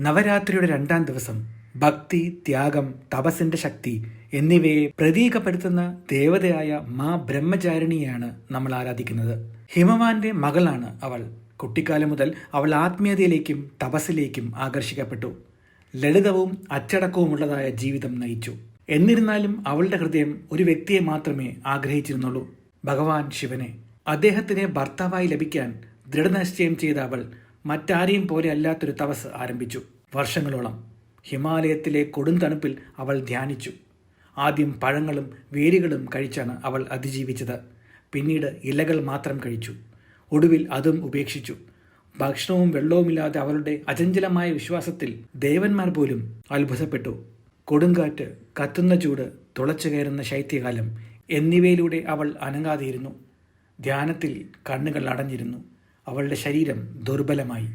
നവരാത്രിയുടെ 2-ാം ദിവസം ഭക്തി, ത്യാഗം, തപസ്സിന്റെ ശക്തി എന്നിവയെ പ്രതീകപ്പെടുത്തുന്ന ദേവതയായ മാ ബ്രഹ്മചാരിണിയെയാണ് നമ്മൾ ആരാധിക്കുന്നത്. ഹിമവാന്റെ മകളാണ് അവൾ. കുട്ടിക്കാലം മുതൽ അവൾ ആത്മീയതയിലേക്കും തപസ്സിലേക്കും ആകർഷിക്കപ്പെട്ടു. ലളിതവും അച്ചടക്കവുമുള്ളതായ ജീവിതം നയിച്ചു. എന്നിരുന്നാലും അവളുടെ ഹൃദയം ഒരു വ്യക്തിയെ മാത്രമേ ആഗ്രഹിച്ചിരുന്നുള്ളൂ, ഭഗവാൻ ശിവനെ. അദ്ദേഹത്തിനെ ഭർത്താവായി ലഭിക്കാൻ ദൃഢനിശ്ചയം ചെയ്ത അവൾ മറ്റാരെയും പോലെ അല്ലാത്തൊരു തപസ് ആരംഭിച്ചു. വർഷങ്ങളോളം ഹിമാലയത്തിലെ കൊടും തണുപ്പിൽ അവൾ ധ്യാനിച്ചു. ആദ്യം പഴങ്ങളും വേരുകളും കഴിച്ചാണ് അവൾ അതിജീവിച്ചത്. പിന്നീട് ഇലകൾ മാത്രം കഴിച്ചു. ഒടുവിൽ അതും ഉപേക്ഷിച്ചു. ഭക്ഷണവും വെള്ളവുമില്ലാതെ അവളുടെ അചഞ്ചലമായ വിശ്വാസത്തിൽ ദേവന്മാർ പോലും അത്ഭുതപ്പെട്ടു. കൊടുങ്കാറ്റ്, കത്തുന്ന ചൂട്, തുളച്ചു കയറുന്ന ശൈത്യകാലം എന്നിവയിലൂടെ അവൾ അനങ്ങാതെയിരുന്നു. ധ്യാനത്തിൽ കണ്ണുകൾ അടഞ്ഞിരുന്നു. അവളുടെ ശരീരം ദുർബലമായി.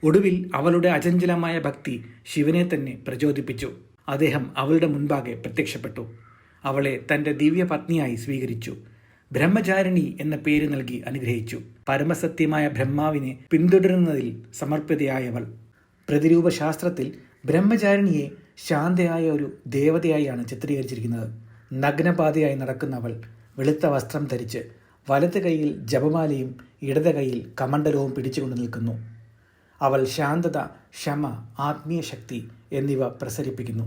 ഒടുവിൽ അവളുടെ അചഞ്ചലമായ ഭക്തി ശിവനെ തന്നെ പ്രചോദിപ്പിച്ചു. അദ്ദേഹം അവളുടെ മുൻപാകെ പ്രത്യക്ഷപ്പെട്ടു. അവളെ തൻ്റെ ദിവ്യ പത്നിയായി സ്വീകരിച്ചു. ബ്രഹ്മചാരിണി എന്ന പേര് നൽകി അനുഗ്രഹിച്ചു. പരമസത്യമായ ബ്രഹ്മാവിനെ പിന്തുടരുന്നതിൽ സമർപ്പിതയായവൾ. പ്രതിരൂപ ശാസ്ത്രത്തിൽ ബ്രഹ്മചാരിണിയെ ശാന്തയായ ഒരു ദേവതയായാണ് ചിത്രീകരിച്ചിരിക്കുന്നത്. നഗ്നപാതയായി നടക്കുന്നവൾ വെളുത്ത വസ്ത്രം ധരിച്ച് വലത് കൈയിൽ ജപമാലയും ഇടത് കൈയിൽ കമണ്ഡലവും പിടിച്ചുകൊണ്ട് നിൽക്കുന്നു. അവൾ ശാന്തത, ക്ഷമ, ആത്മീയ ശക്തി എന്നിവ പ്രസരിപ്പിക്കുന്നു.